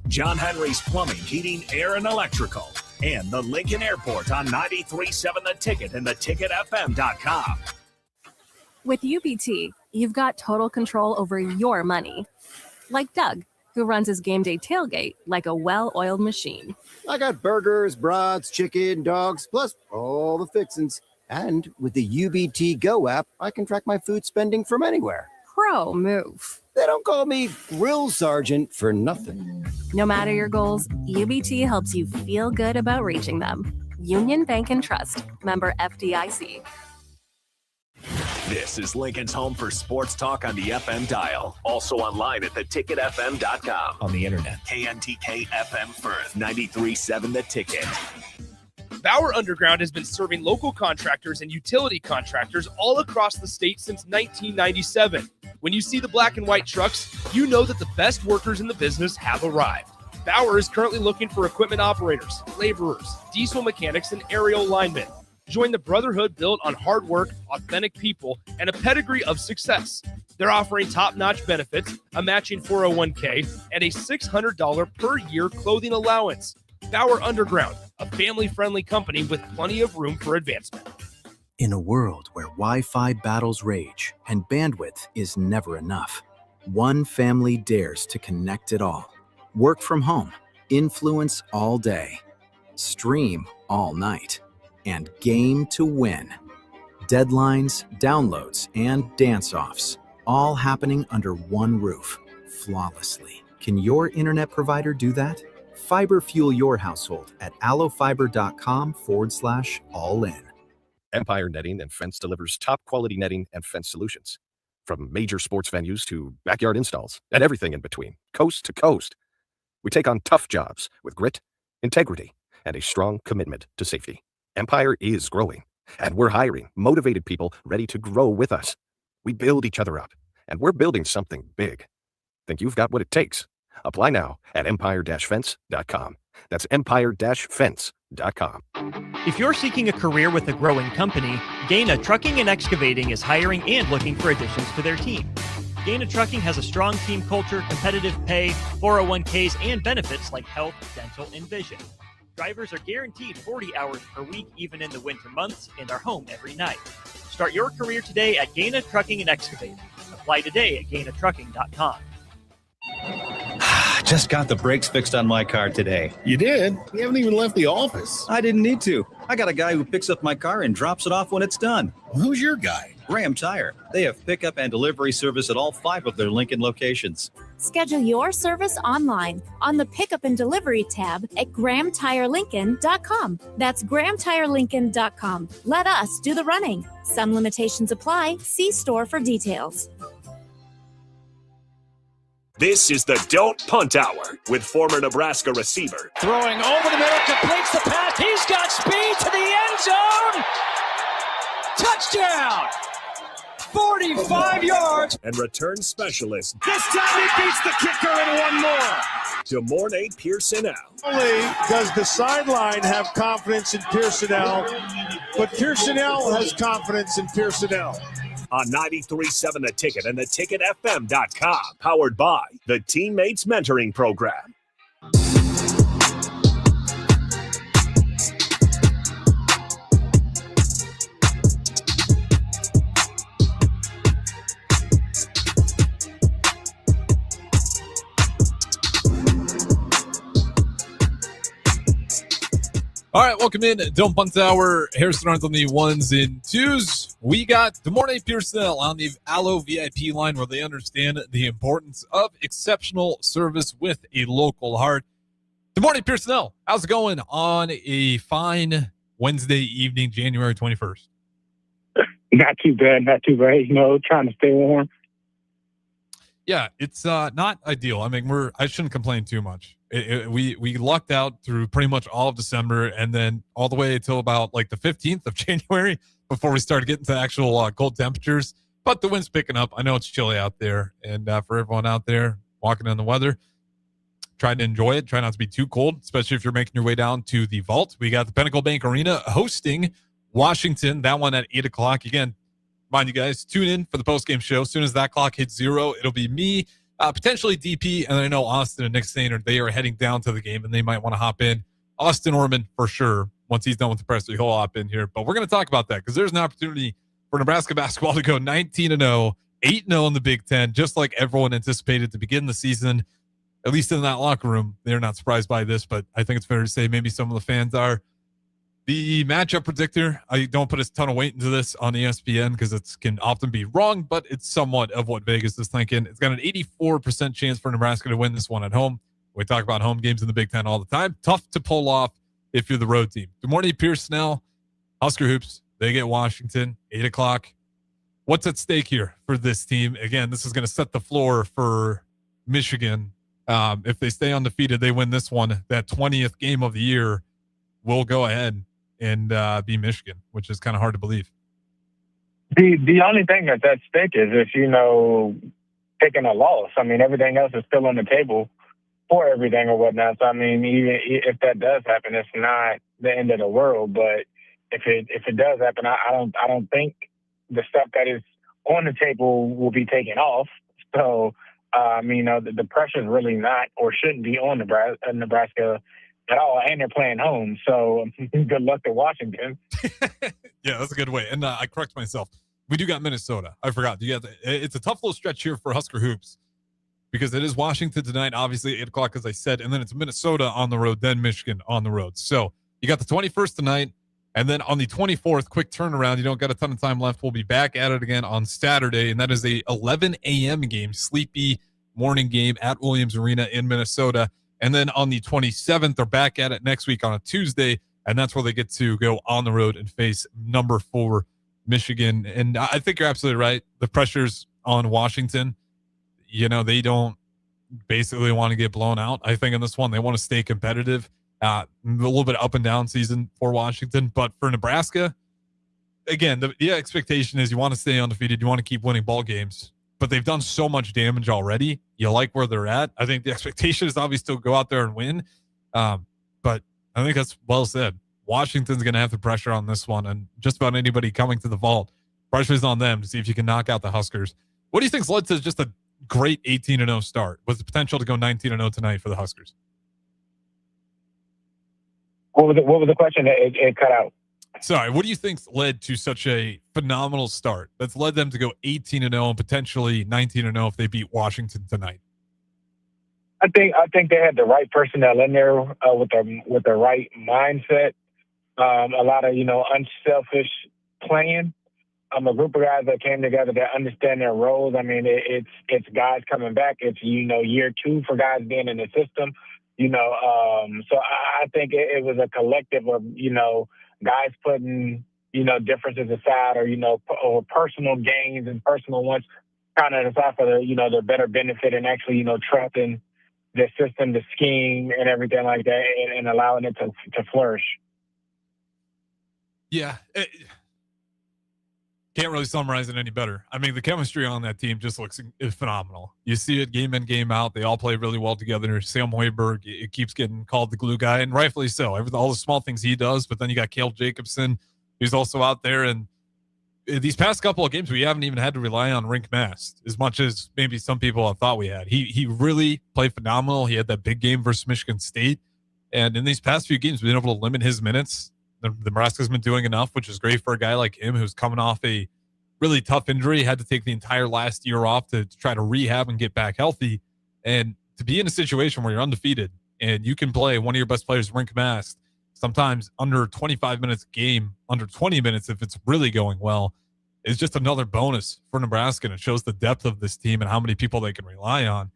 John Henry's Plumbing, Heating, Air, and Electrical, and the Lincoln Airport on 93.7 The Ticket and theticketfm.com. With UBT, you've got total control over your money. Like Doug, who runs his game day tailgate like a well-oiled machine. I got burgers, brats, chicken, dogs, plus all the fixins. And with the UBT Go app, I can track my food spending from anywhere. Pro move. They don't call me Grill Sergeant for nothing. No matter your goals, UBT helps you feel good about reaching them. Union Bank and Trust. Member FDIC. This is Lincoln's home for sports talk on the FM dial. Also online at theticketfm.com. On the internet. KNTK FM Firth, 93.7 The Ticket. Bauer Underground has been serving local contractors and utility contractors all across the state since 1997. When you see the black and white trucks, you know that the best workers in the business have arrived. Bauer is currently looking for equipment operators, laborers, diesel mechanics, and aerial linemen. Join the brotherhood built on hard work, authentic people, and a pedigree of success. They're offering top-notch benefits, a matching 401k, and a $600 per year clothing allowance. Bauer Underground, a family-friendly company with plenty of room for advancement. In a world where Wi-Fi battles rage and bandwidth is never enough, one family dares to connect it all. Work from home, influence all day, stream all night, and game to win. Deadlines, downloads, and dance-offs, all happening under one roof, flawlessly. Can your internet provider do that? Fiber fuel your household at allofiber.com/all-in. Empire Netting and Fence delivers top quality netting and fence solutions. From major sports venues to backyard installs and everything in between, coast to coast. We take on tough jobs with grit, integrity, and a strong commitment to safety. Empire is growing, and we're hiring motivated people ready to grow with us. We build each other up, and we're building something big. Think you've got what it takes? Apply now at empire-fence.com. That's empire-fence.com. If you're seeking a career with a growing company, Gaina Trucking and Excavating is hiring and looking for additions to their team. Gaina Trucking has a strong team culture, competitive pay, 401ks, and benefits like health, dental, and vision. Drivers are guaranteed 40 hours per week, even in the winter months, and are home every night. Start your career today at Gaina Trucking and Excavating. Apply today at gainatrucking.com. Just got the brakes fixed on my car today. You did? You haven't even left the office. I didn't need to. I got a guy who picks up my car and drops it off when it's done. Well, who's your guy? Graham Tire. They have pickup and delivery service at all 5 of their Lincoln locations. Schedule your service online on the Pickup and Delivery tab at GrahamTireLincoln.com. That's GrahamTireLincoln.com. Let us do the running. Some limitations apply. See store for details. This is the Don't Punt Hour with former Nebraska receiver. Throwing over the middle, completes the pass. He's got speed to the end zone. Touchdown! 45 yards. And return specialist. This time he beats the kicker and one more. DeMornay Pierson-El. Only does the sideline have confidence in Pierson-El, but Pierson-El has confidence in Pierson-El. On 93.7 The Ticket and theticketfm.com. Powered by the Teammates Mentoring Program. All right, welcome in. Don't Punt Hour. Harrison Arndt on the ones and twos. We got DeMornay Pierson-El on the Allo VIP line where they understand the importance of exceptional service with a local heart. DeMornay Pierson-El, how's it going on a fine Wednesday evening, January 21st? Not too bad, you know, trying to stay warm. Yeah, it's not ideal. I mean, I shouldn't complain too much. We lucked out through pretty much all of December and then all the way until about like the 15th of January before we started getting to actual cold temperatures. But the wind's picking up. I know it's chilly out there. And for everyone out there walking in the weather, try to enjoy it. Try not to be too cold, especially if you're making your way down to the Vault. We got the Pinnacle Bank Arena hosting Washington. That one at 8 o'clock. Again, mind you guys, tune in for the postgame show. As soon as that clock hits 0, it'll be me, Potentially DP, and I know Austin and Nick Sainer, they are heading down to the game, and they might want to hop in. Austin Orman, for sure, once he's done with the presser, he'll hop in here. But we're going to talk about that because there's an opportunity for Nebraska basketball to go 19-0, 8-0 in the Big Ten, just like everyone anticipated to begin the season, at least in that locker room. They're not surprised by this, but I think it's fair to say maybe some of the fans are. The matchup predictor, I don't put a ton of weight into this on ESPN because it can often be wrong, but it's somewhat of what Vegas is thinking. It's got an 84% chance for Nebraska to win this one at home. We talk about home games in the Big Ten all the time. Tough to pull off if you're the road team. Good morning, Pierson-El. Husker Hoops. They get Washington, 8 o'clock. What's at stake here for this team? Again, this is going to set the floor for Michigan. If they stay undefeated, they win this one. That 20th game of the year will go ahead and be Michigan, which is kind of hard to believe. The only thing that's at stake is if, taking a loss. I mean, everything else is still on the table for everything or whatnot. So, I mean, even if that does happen, it's not the end of the world. But if it does happen, I don't think the stuff that is on the table will be taken off. So, the pressure is really not or shouldn't be on Nebraska at all, and they're playing home. So good luck to Washington. Yeah, that's a good way. And I correct myself. We do got Minnesota. I forgot. It's a tough little stretch here for Husker Hoops because it is Washington tonight, obviously 8 o'clock, as I said, and then it's Minnesota on the road, then Michigan on the road. So you got the 21st tonight, and then on the 24th, quick turnaround. You don't got a ton of time left. We'll be back at it again on Saturday, and that is a 11 a.m. game, sleepy morning game at Williams Arena in Minnesota. And then on the 27th, they're back at it next week on a Tuesday, and that's where they get to go on the road and face number 4 Michigan. And I think you're absolutely right. The pressure's on Washington. They don't basically want to get blown out. I think in this one, they want to stay competitive. A little bit up and down season for Washington. But for Nebraska, again, the expectation is you want to stay undefeated. You want to keep winning ball games. But they've done so much damage already. You like where they're at. I think the expectation is obviously to go out there and win. But I think that's well said. Washington's going to have the pressure on this one, and just about anybody coming to the vault, pressure's on them to see if you can knock out the Huskers. What do you think's led to just a great 18-0 start with the potential to go 19-0 tonight for the Huskers? What was the question? It cut out. Sorry, what do you think's led to such a phenomenal start that's led them to go 18-0 and potentially 19-0 if they beat Washington tonight? I think they had the right personnel in there with the right mindset. A lot of unselfish playing. A group of guys that came together that understand their roles. I mean, it's guys coming back. It's year 2 for guys being in the system. So I think it was a collective of guys putting differences aside or personal gains and personal wants kind of aside for the better benefit and actually trusting the system, the scheme, and everything like that, and allowing it to flourish. Yeah. Can't really summarize it any better. I mean, the chemistry on that team just looks phenomenal. You see it game in, game out. They all play really well together. Sam Hoiberg, it keeps getting called the glue guy, and rightfully so. All the small things he does, but then you got Cale Jacobson, who's also out there. And these past couple of games, we haven't even had to rely on Rink Mast as much as maybe some people have thought we had. He really played phenomenal. He had that big game versus Michigan State. And in these past few games, we've been able to limit his minutes. The Nebraska's been doing enough, which is great for a guy like him who's coming off a really tough injury, had to take the entire last year off to try to rehab and get back healthy. And to be in a situation where you're undefeated and you can play one of your best players, Rink Mast, sometimes under 25 minutes a game, under 20 minutes if it's really going well, is just another bonus for Nebraska. And it shows the depth of this team and how many people they can rely on.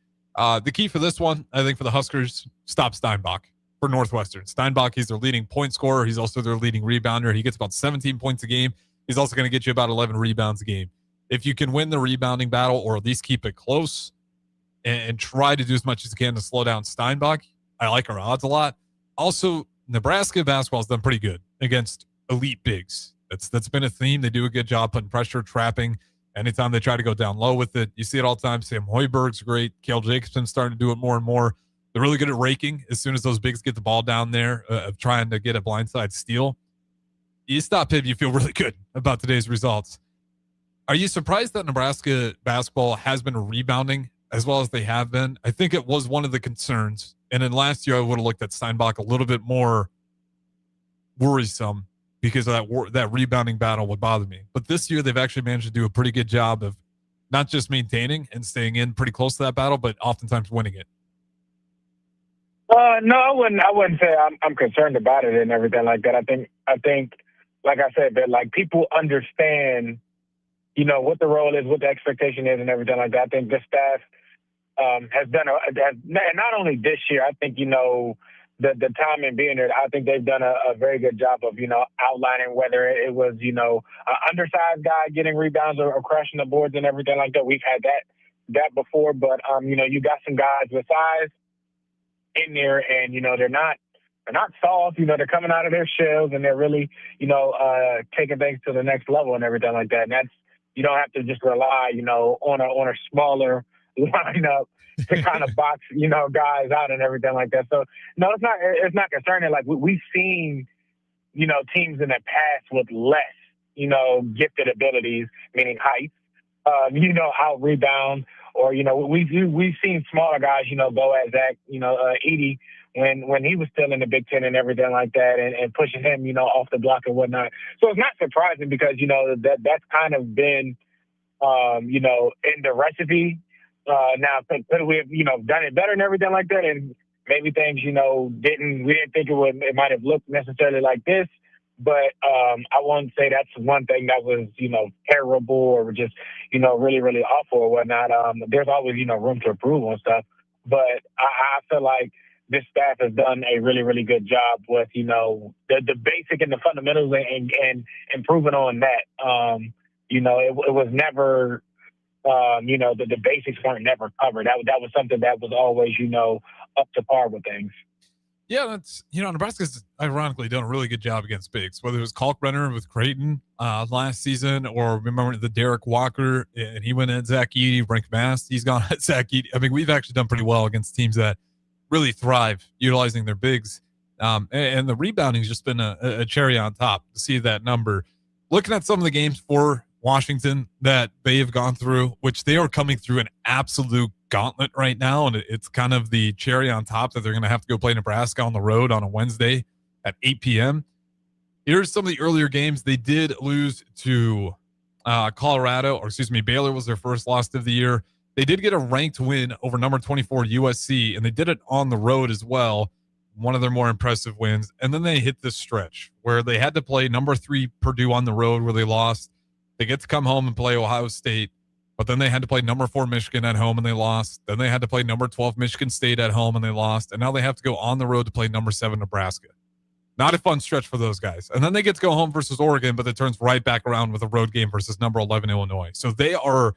The key for this one, I think for the Huskers, stop Steinbach. For Northwestern, Steinbach, he's their leading point scorer. He's also their leading rebounder. He gets about 17 points a game. He's also going to get you about 11 rebounds a game. If you can win the rebounding battle or at least keep it close and try to do as much as you can to slow down Steinbach, I like our odds a lot. Also, Nebraska basketball has done pretty good against elite bigs. That's been a theme. They do a good job putting pressure, trapping. Anytime they try to go down low with it, you see it all the time. Sam Hoiberg's great. Cale Jacobson's starting to do it more and more. They're really good at raking as soon as those bigs get the ball down there of trying to get a blindside steal. You stop him, you feel really good about today's results. Are you surprised that Nebraska basketball has been rebounding as well as they have been. I think it was one of the concerns. And then last year, I would have looked at Steinbach a little bit more worrisome because of that rebounding battle would bother me. But this year, they've actually managed to do a pretty good job of not just maintaining and staying in pretty close to that battle, but oftentimes winning it. No, I wouldn't say I'm concerned about it and everything like that. I think, like I said, that like people understand, you know, what the role is, what the expectation is, and everything like that. I think the staff has done not only this year. I think, you know, the time in being there, I think they've done a very good job of, you know, outlining whether it was, you know, an undersized guy getting rebounds or crashing the boards and everything like that. We've had that before, but you know, you got some guys with size in there, and you know, they're not soft. You know, they're coming out of their shells and they're really, you know, taking things to the next level and everything like that. And that's, you don't have to just rely, you know, on a smaller lineup to kind of box, you know, guys out and everything like that. So no, it's not concerning. Like we've seen, you know, teams in the past with less, you know, gifted abilities, meaning height, you know, out rebound, or, you know, we've seen smaller guys, you know, go at Zach, you know, Edey when he was still in the Big Ten and everything like that, and pushing him, you know, off the block and whatnot. So it's not surprising because, you know, that's kind of been, you know, in the recipe. Now, could we have, you know, done it better and everything like that? And maybe things, you know, we didn't think it might have looked necessarily like this. But I won't say that's one thing that was, you know, terrible or just, you know, really, really awful or whatnot. There's always, you know, room to improve on stuff. But I feel like this staff has done a really, really good job with, you know, the basic and the fundamentals and improving on that. You know, it was never, you know, the basics weren't never covered. That was something that was always, you know, up to par with things. Yeah, that's, you know, Nebraska's ironically done a really good job against bigs, whether it was Kalkbrenner with Creighton last season, or remember the Derek Walker, and he went at Zach Edey, Brink Mast, he's gone at Zach Edey. I mean, we've actually done pretty well against teams that really thrive utilizing their bigs. And the rebounding's just been a cherry on top to see that number. Looking at some of the games for Washington that they have gone through, which they are coming through an absolute gauntlet right now, and it's kind of the cherry on top that they're going to have to go play Nebraska on the road on a Wednesday at 8 p.m. Here's some of the earlier games. They did lose to Baylor was their first loss of the year. They did get a ranked win over number 24 USC, and they did it on the road as well, one of their more impressive wins. And then they hit this stretch where they had to play number 3 Purdue on the road, where they lost. They get to come home and play Ohio State, but then they had to play number 4 Michigan at home and they lost. Then they had to play number 12 Michigan State at home and they lost. And now they have to go on the road to play number 7 Nebraska. Not a fun stretch for those guys. And then they get to go home versus Oregon, but it turns right back around with a road game versus number 11 Illinois. So they are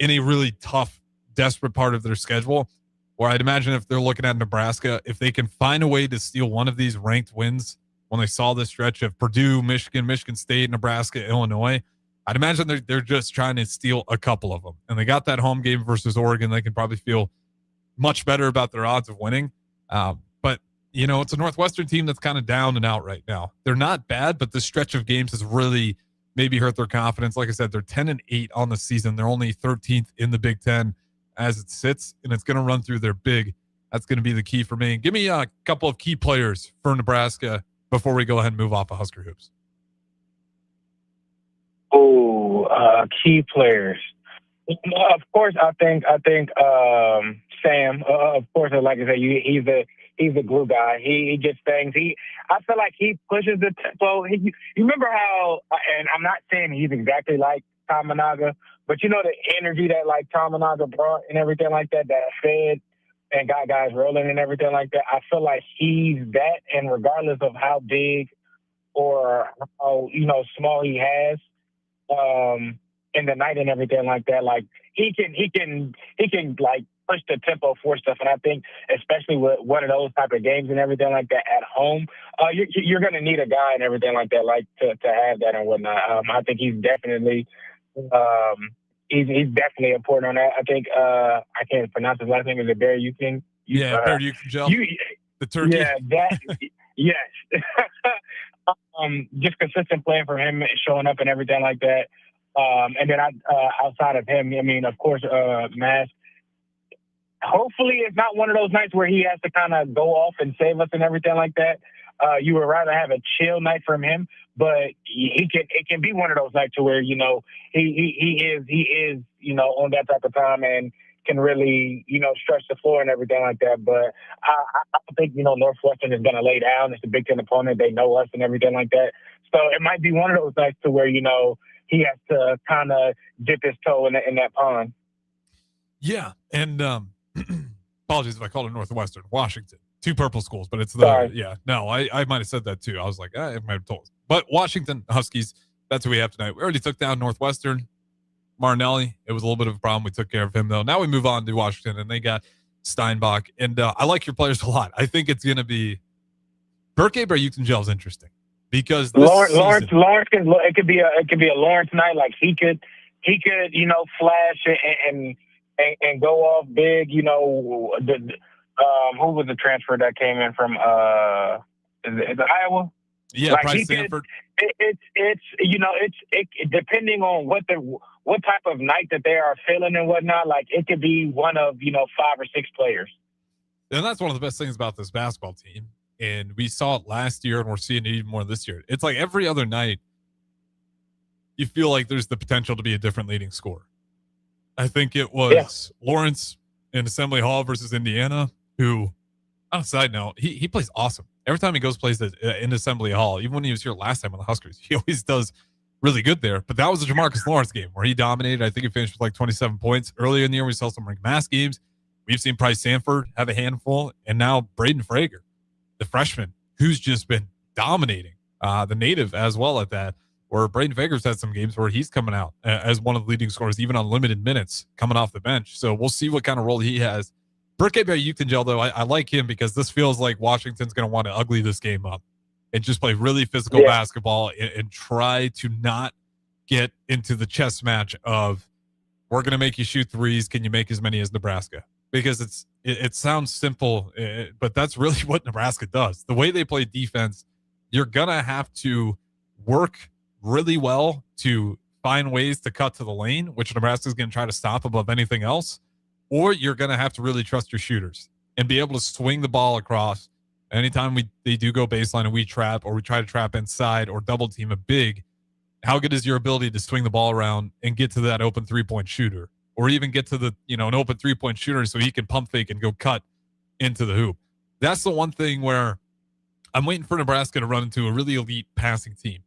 in a really tough, desperate part of their schedule, where I'd imagine if they're looking at Nebraska, if they can find a way to steal one of these ranked wins when they saw this stretch of Purdue, Michigan, Michigan State, Nebraska, Illinois, I'd imagine they're just trying to steal a couple of them. And they got that home game versus Oregon. They can probably feel much better about their odds of winning. But, you know, it's a Northwestern team that's kind of down and out right now. They're not bad, but this stretch of games has really maybe hurt their confidence. Like I said, they're 10-8 on the season. They're only 13th in the Big Ten as it sits, and it's going to run through their big. That's going to be the key for me. Give me a couple of key players for Nebraska before we go ahead and move off of Husker Hoops. Key players. Of course, I think Sam. Of course, like I said, he's a glue guy. He gets things. I feel like he pushes the tempo. You remember how? And I'm not saying he's exactly like Tom Managa, but you know the energy that like Tom Managa brought and everything like that fed and got guys rolling and everything like that. I feel like he's that, and regardless of how big or how, you know, small he has in the night and everything like that, like he can like push the tempo for stuff. And I think especially with one of those type of games and everything like that at home, you're going to need a guy and everything like that, like to have that and whatnot. I think he's definitely he's definitely important on that. I think I can't pronounce his last name. Is it Barry Uking? Barry Uking, the turkey. Yeah, that. Yes. Just consistent playing for him, showing up and everything like that. And then outside of him, I mean, of course, Mass. hopefully it's not one of those nights where he has to kind of go off and save us and everything like that. You would rather have a chill night from him, but it can be one of those nights to where, you know, he is, you know, on that type of time and can really, you know, stretch the floor and everything like that. But I think, you know, Northwestern is going to lay down. It's a Big Ten opponent. They know us and everything like that. So it might be one of those nights to where, you know, he has to kind of dip his toe in that pond. Yeah. And apologies if I called it Northwestern, Washington. 2 purple schools, but it's the, yeah, no, I might have said that too. I was like, I might have told us. But Washington Huskies, that's who we have tonight. We already took down Northwestern. Martinelli, it was a little bit of a problem. We took care of him, though. Now we move on to Washington, and they got Steinbach. And I like your players a lot. I think it's going to be Burke Barukton-Gel is interesting because this Lawrence it could be a Lawrence night. Like he could you know, flash and go off big. You know, who was the transfer that came in from is it Iowa? Yeah, like Bryce Sanford. It's you know, it depending on what type of night that they are feeling and whatnot. Like it could be one of, you know, 5 or 6 players. And that's one of the best things about this basketball team. And we saw it last year, and we're seeing it even more this year. It's like every other night, you feel like there's the potential to be a different leading scorer. I think it was Lawrence in Assembly Hall versus Indiana, who, on a side note, he plays awesome. Every time he plays in Assembly Hall, even when he was here last time on the Huskers, he always does really good there. But that was a Jamarcus Lawrence game where he dominated. I think he finished with like 27 points. Earlier in the year, we saw some ranked mass games. We've seen Bryce Sanford have a handful, and now Braden Frager, the freshman, who's just been dominating, the native as well at that, where Braden Frager's had some games where he's coming out as one of the leading scorers, even on limited minutes, coming off the bench. So we'll see what kind of role he has. Burke Barukton-Gel, though, I like him because this feels like Washington's going to want to ugly this game up and just play really physical basketball and try to not get into the chess match of, we're going to make you shoot threes. Can you make as many as Nebraska? Because it sounds simple, but that's really what Nebraska does. The way they play defense, you're going to have to work really well to find ways to cut to the lane, which Nebraska's going to try to stop above anything else, or you're going to have to really trust your shooters and be able to swing the ball across. Anytime they do go baseline and we trap, or we try to trap inside or double team a big, how good is your ability to swing the ball around and get to that open 3-point shooter, or even get to the, you know, an open 3-point shooter so he can pump fake and go cut into the hoop? That's the one thing where I'm waiting for Nebraska to run into a really elite passing team.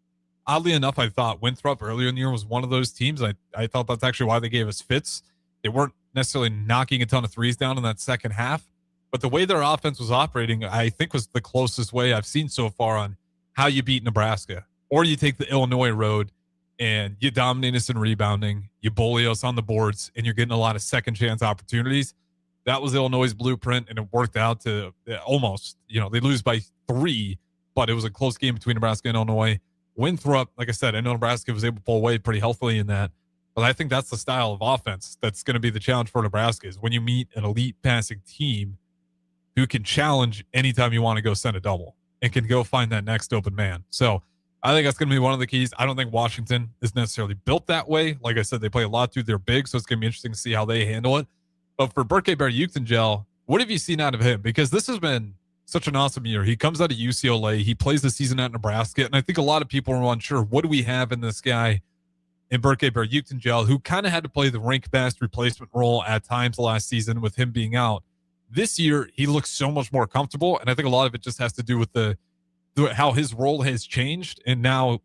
Oddly enough, I thought Winthrop earlier in the year was one of those teams. I thought that's actually why they gave us fits. They weren't necessarily knocking a ton of threes down in that second half, but the way their offense was operating, I think, was the closest way I've seen so far on how you beat Nebraska. Or you take the Illinois road and you dominate us in rebounding, you bully us on the boards, and you're getting a lot of second chance opportunities. That was Illinois' blueprint, and it worked out to almost, you know, they lose by 3, but it was a close game between Nebraska and Illinois. Winthrop, like I said, I know Nebraska was able to pull away pretty healthily in that, but I think that's the style of offense that's going to be the challenge for Nebraska, is when you meet an elite passing team who can challenge anytime you want to go send a double and can go find that next open man. So I think that's going to be one of the keys. I don't think Washington is necessarily built that way. Like I said, they play a lot through their big, so it's going to be interesting to see how they handle it. But for Burke Barukton-Gel, what have you seen out of him? Because this has been such an awesome year. He comes out of UCLA. He plays the season at Nebraska. And I think a lot of people are unsure, what do we have in this guy in Burke Barukton-Gel, who kind of had to play the rank-fast replacement role at times last season with him being out. This year, he looks so much more comfortable. And I think a lot of it just has to do with how his role has changed. And now,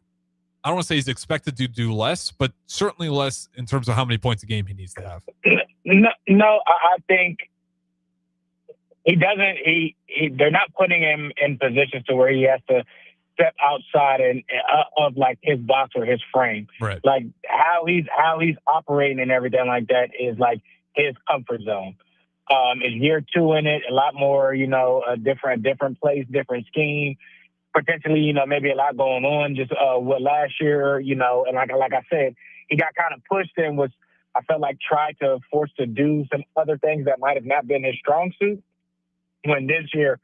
I don't want to say he's expected to do less, but certainly less in terms of how many points a game he needs to have. No, I think he doesn't. They're not putting him in positions to where he has to step outside of like his box or his frame. Right. Like how he's operating and everything like that is like his comfort zone. It's year 2 in it, a lot more, you know, a different place, different scheme. Potentially, you know, maybe a lot going on just with last year, you know, and like I said, he got kind of pushed and was, I felt like, tried to force to do some other things that might have not been his strong suit. When this year,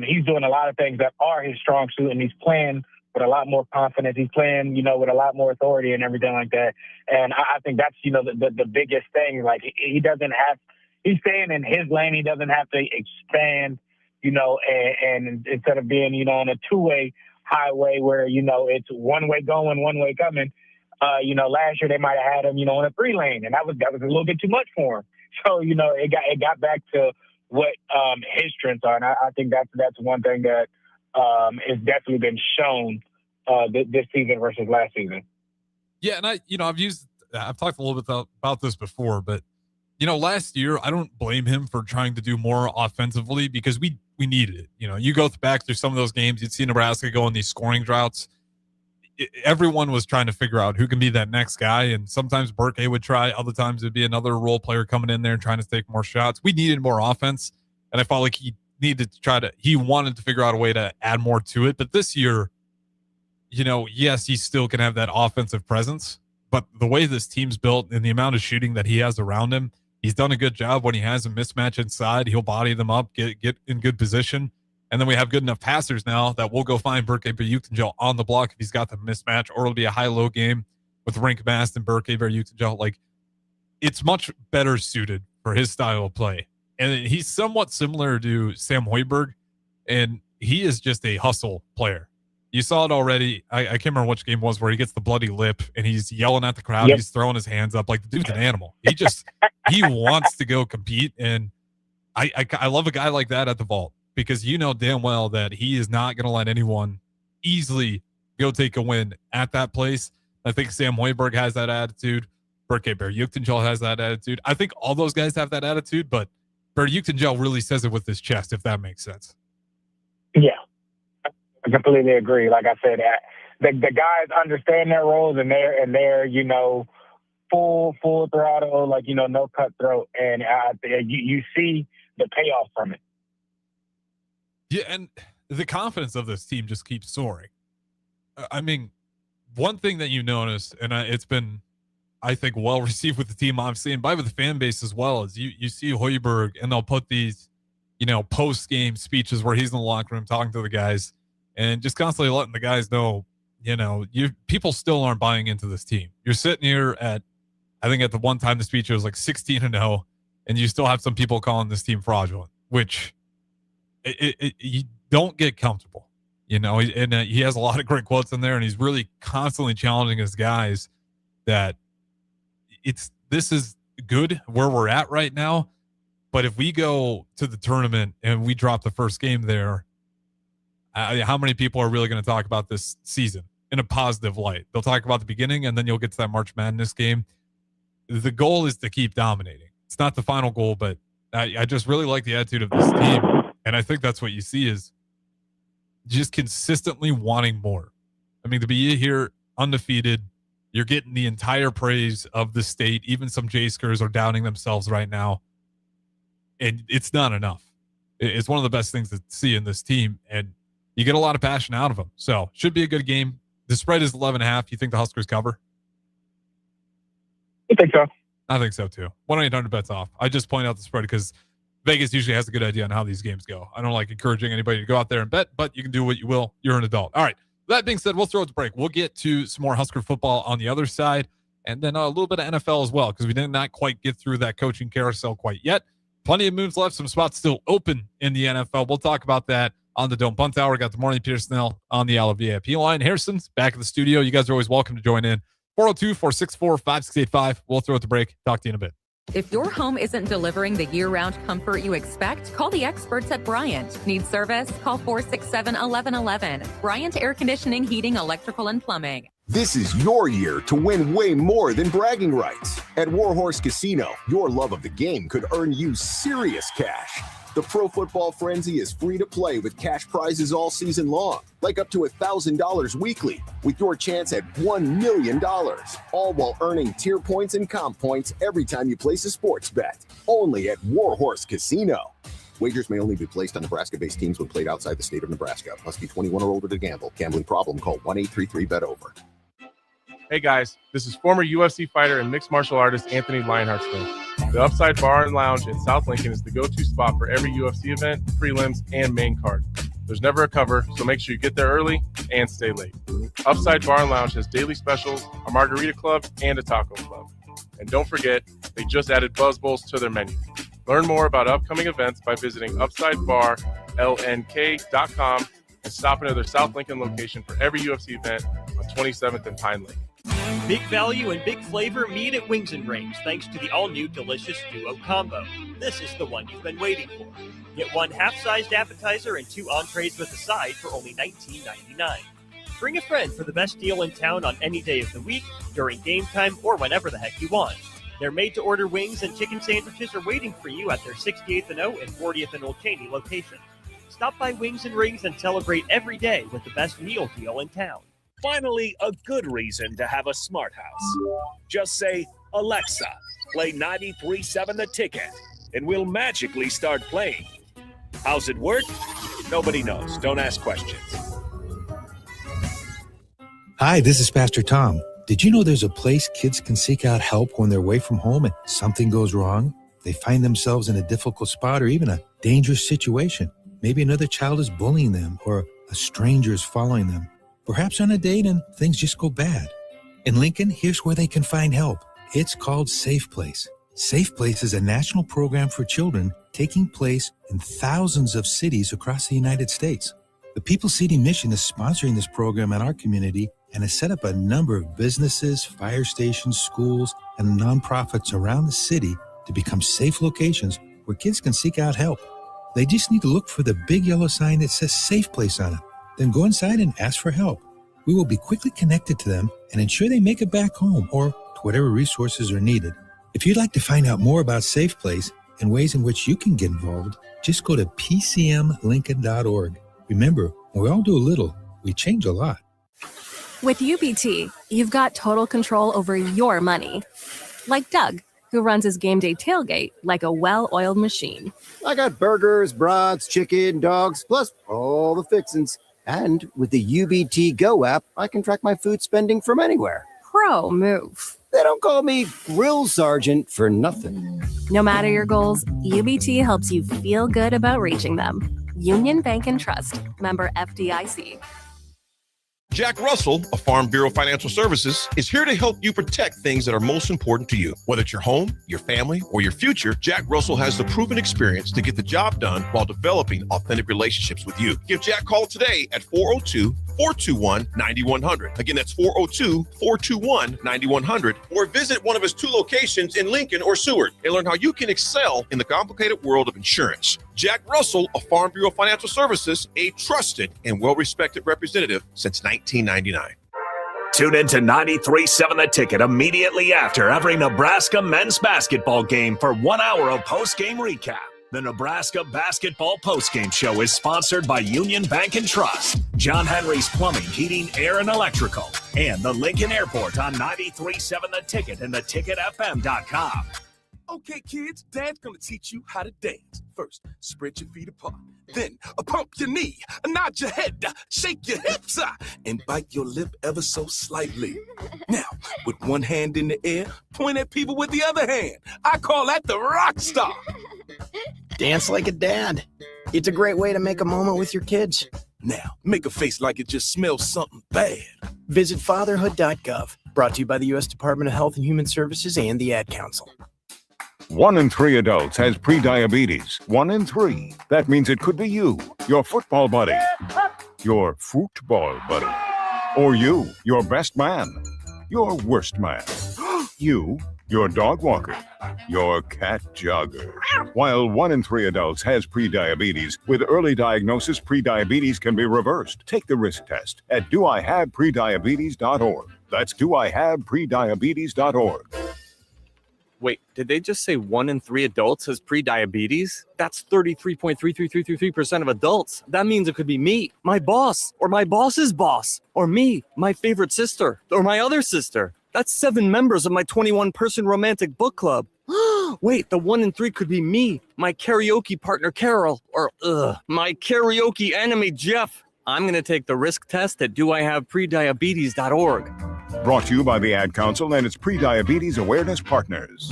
he's doing a lot of things that are his strong suit, and he's playing with a lot more confidence. He's playing, you know, with a lot more authority and everything like that. And I think that's, you know, the biggest thing. Like he doesn't he's staying in his lane. He doesn't have to expand, and instead of being, on a two-way highway where, it's one way going, one way coming. Last year they might have had him, on a 3-lane, and that was a little bit too much for him. So, it got back to what his strengths are, and I think that's one thing that has definitely been shown this season versus last season. Yeah, and I've talked a little bit about this before, but last year I don't blame him for trying to do more offensively because we needed it. You go back through some of those games, you'd see Nebraska go on these scoring droughts. Everyone was trying to figure out who can be that next guy, and sometimes Burke would try, other times it'd be another role player coming in there and trying to take more shots. We needed more offense, and I felt like he wanted to figure out a way to add more to it. But this year, yes, he still can have that offensive presence, but the way this team's built and the amount of shooting that he has around him, he's done a good job. When he has a mismatch inside, he'll body them up, get in good position. And then we have good enough passers now that we'll go find Burke Berukengel on the block if he's got the mismatch, or it'll be a high-low game with Rink Mast and Burke Berukengel. Like, it's much better suited for his style of play. And he's somewhat similar to Sam Hoiberg, and he is just a hustle player. You saw it already. I can't remember which game it was where he gets the bloody lip and he's yelling at the crowd. Yep. He's throwing his hands up like the dude's an animal. He wants to go compete. And I love a guy like that at the Vault because damn well that he is not going to let anyone easily go take a win at that place. I think Sam Hoiberg has that attitude. Burke Berukengel has that attitude. I think all those guys have that attitude, but Berukengel really says it with his chest, if that makes sense. Yeah. I completely agree. Like I said, the guys understand their roles and they're full throttle, like no cutthroat, and you see the payoff from it. Yeah, and the confidence of this team just keeps soaring. I mean, one thing that you notice, and it's been, I think, well received with the team I've seen, by with the fan base as well, is you see Hoiberg and they'll put these, post game speeches where he's in the locker room talking to the guys. And just constantly letting the guys know, people still aren't buying into this team. You're sitting here I think at the one time the speech was like 16-0, and you still have some people calling this team fraudulent, which you don't get comfortable, and he has a lot of great quotes in there, and he's really constantly challenging his guys that this is good where we're at right now. But if we go to the tournament and we drop the first game there, how many people are really going to talk about this season in a positive light? They'll talk about the beginning, and then you'll get to that March Madness game. The goal is to keep dominating. It's not the final goal, but I just really like the attitude of this team, and I think that's what you see is just consistently wanting more. I mean, to be here undefeated, you're getting the entire praise of the state. Even some J-Skers are doubting themselves right now, and it's not enough. It's one of the best things to see in this team, and you get a lot of passion out of them. So should be a good game. The spread is 11.5. You think the Huskers cover? I think so. I think so too. 1-800 bets off. I just point out the spread because Vegas usually has a good idea on how these games go. I don't like encouraging anybody to go out there and bet, but you can do what you will. You're an adult. All right. That being said, we'll throw it to break. We'll get to some more Husker football on the other side, and then a little bit of NFL as well, because we did not quite get through that coaching carousel quite yet. Plenty of moves left. Some spots still open in the NFL. We'll talk about that on the Dome Punt Hour. Got the morning Pierson-El on the Allo VIP line. Harrison's back in the studio. You guys are always welcome to join in. 402-464-5685. We'll throw it to break. Talk to you in a bit. If your home isn't delivering the year-round comfort you expect, call the experts at Bryant. Need service? Call 467-1111. Bryant Air Conditioning, Heating, Electrical, and Plumbing. This is your year to win way more than bragging rights. At Warhorse Casino, your love of the game could earn you serious cash. The Pro Football Frenzy is free to play with cash prizes all season long, like up to $1,000 weekly, with your chance at $1 million, all while earning tier points and comp points every time you place a sports bet. Only at Warhorse Casino. Wagers may only be placed on Nebraska-based teams when played outside the state of Nebraska. Must be 21 or older to gamble. Gambling problem? Call 1-833-BET-OVER. Hey guys, this is former UFC fighter and mixed martial artist Anthony Lionheart Smith. The Upside Bar and Lounge in South Lincoln is the go-to spot for every UFC event, prelims, and main card. There's never a cover, so make sure you get there early and stay late. Upside Bar and Lounge has daily specials, a margarita club, and a taco club. And don't forget, they just added Buzz Bowls to their menu. Learn more about upcoming events by visiting UpsideBarLNK.com and stop into their South Lincoln location for every UFC event on 27th and Pine Lake. Big value and big flavor meet at Wings and Rings thanks to the all-new delicious Duo Combo. This is the one you've been waiting for. Get one half-sized appetizer and 2 entrees with a side for only $19.99. Bring a friend for the best deal in town on any day of the week, during game time, or whenever the heck you want. Their made-to-order wings and chicken sandwiches are waiting for you at their 68th and O and 40th and Old Cheney locations. Stop by Wings and Rings and celebrate every day with the best meal deal in town. Finally, a good reason to have a smart house. Just say, Alexa, play 93.7 The Ticket, and we'll magically start playing. How's it work? Nobody knows. Don't ask questions. Hi, this is Pastor Tom. Did you know there's a place kids can seek out help when they're away from home and something goes wrong? They find themselves in a difficult spot or even a dangerous situation. Maybe another child is bullying them or a stranger is following them. Perhaps on a date and things just go bad. In Lincoln, here's where they can find help. It's called Safe Place. Safe Place is a national program for children taking place in thousands of cities across the United States. The People City Mission is sponsoring this program in our community and has set up a number of businesses, fire stations, schools, and nonprofits around the city to become safe locations where kids can seek out help. They just need to look for the big yellow sign that says Safe Place on it. Then go inside and ask for help. We will be quickly connected to them and ensure they make it back home or to whatever resources are needed. If you'd like to find out more about Safe Place and ways in which you can get involved, just go to pcmlincoln.org. Remember, when we all do a little, we change a lot. With UBT, you've got total control over your money. Like Doug, who runs his game day tailgate like a well-oiled machine. I got burgers, brats, chicken, dogs, plus all the fixins. And with the UBT Go app, I can track my food spending from anywhere. Pro move. They don't call me Grill Sergeant for nothing. No matter your goals, UBT helps you feel good about reaching them. Union Bank and Trust. Member FDIC. Jack Russell of Farm Bureau Financial Services is here to help you protect things that are most important to you. Whether it's your home, your family, or your future, Jack Russell has the proven experience to get the job done while developing authentic relationships with you. Give Jack a call today at 402-421-9100. Again, that's 402-421-9100. Or visit one of his 2 locations in Lincoln or Seward and learn how you can excel in the complicated world of insurance. Jack Russell of Farm Bureau Financial Services, a trusted and well-respected representative since 1999. Tune in to 93.7 The Ticket immediately after every Nebraska men's basketball game for 1 hour of post-game recap. The Nebraska Basketball Postgame Show is sponsored by Union Bank and Trust, John Henry's Plumbing, Heating, Air, and Electrical, and the Lincoln Airport on 93.7 The Ticket and theticketfm.com. Okay, kids, Dad's gonna teach you how to dance. First, spread your feet apart. Then, pump your knee, nod your head, shake your hips, and bite your lip ever so slightly. Now, with one hand in the air, point at people with the other hand. I call that the rock star. Dance like a dad. It's a great way to make a moment with your kids. Now, make a face like it just smells something bad. Visit fatherhood.gov. Brought to you by the U.S. Department of Health and Human Services and the Ad Council. 1 in 3 adults has prediabetes. 1 in 3. That means it could be you, your football buddy, your football buddy, or you, your best man, your worst man, you, your dog walker, your cat jogger. While 1 in 3 adults has prediabetes, with early diagnosis, prediabetes can be reversed. Take the risk test at doihaveprediabetes.org. That's doihaveprediabetes.org. Wait, did they just say 1 in 3 adults has prediabetes? That's 33.33333% of adults. That means it could be me, my boss, or my boss's boss, or me, my favorite sister, or my other sister. That's 7 members of my 21-person romantic book club. Wait, the 1 in 3 could be me, my karaoke partner Carol, or my karaoke enemy Jeff. I'm going to take the risk test at doihaveprediabetes.org. Brought to you by the Ad Council and its Prediabetes Awareness Partners.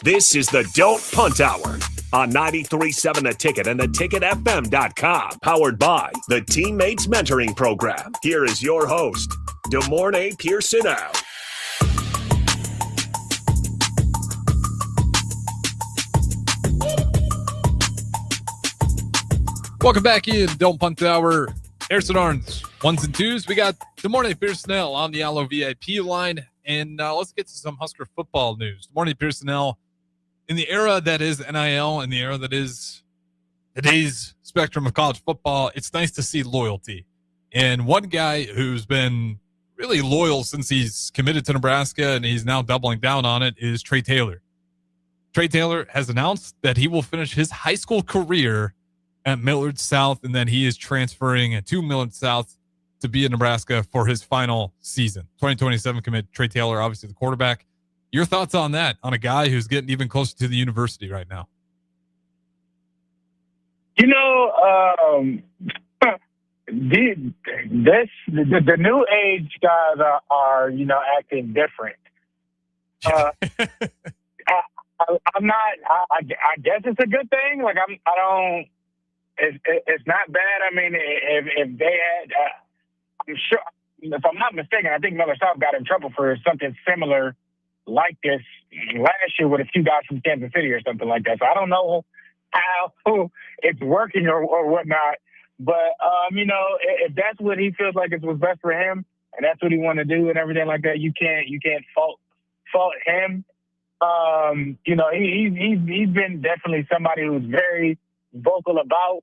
This is the Don't Punt Hour on 93.7 The Ticket and theticketfm.com. Powered by the Teammates Mentoring Program. Here is your host, Pierson-El. Welcome back in Don't Punt Hour. Harrison Arns, 1s and 2s. We got Good Morning Pierson-El on the Allo VIP line. And let's get to some Husker football news. Good morning, Pierson-El. In the era that is NIL, in the era that is today's spectrum of college football, it's nice to see loyalty. And one guy who's been really loyal since he's committed to Nebraska and he's now doubling down on it is Trey Taylor. Trey Taylor has announced that he will finish his high school career at Millard South, and then he is transferring to Millard South to be in Nebraska for his final season. 2027 commit Trey Taylor, obviously the quarterback. Your thoughts on that, on a guy who's getting even closer to the university right now? You know, the new age guys are acting different. I'm not. I guess it's a good thing. Like I don't. It's not bad. I mean, if they had, I'm sure, if I'm not mistaken, I think Miller South got in trouble for something similar like this last year with a few guys from Kansas City or something like that. So I don't know how it's working or whatnot. But, if that's what he feels like is what's best for him and that's what he want to do and everything like that, you can't fault him. He's been definitely somebody who's very vocal about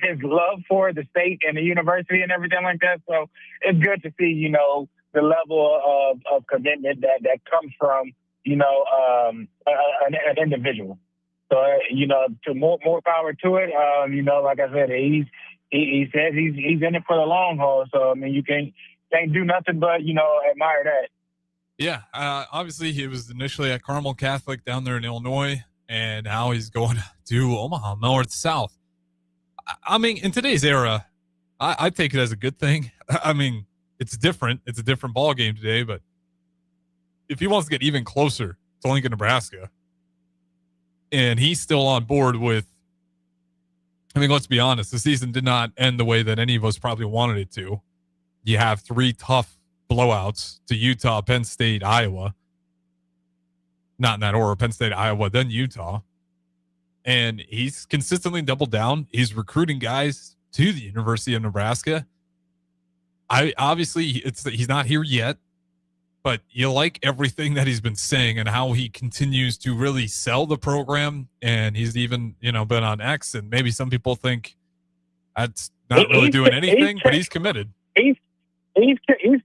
his love for the state and the university and everything like that. So it's good to see, the level of commitment that comes from, an individual. So, to more power to it. Like I said, he says he's in it for the long haul. So, I mean, you can't do nothing but, admire that. Yeah. Obviously he was initially at Carmel Catholic down there in Illinois, and now he's going to Omaha, North South. I mean, in today's era, I take it as a good thing. I mean, it's different. It's a different ball game today, but if he wants to get even closer to Lincoln, Nebraska, and he's still on board with, I mean, let's be honest, the season did not end the way that any of us probably wanted it to. You have 3 tough blowouts to Utah, Penn State, Iowa. Not in that order, Penn State, Iowa, then Utah. And he's consistently doubled down. He's recruiting guys to the University of Nebraska. He's not here yet, but you like everything that he's been saying and how he continues to really sell the program. And he's even, been on X, and maybe some people think that's not really doing anything, but he's committed. He's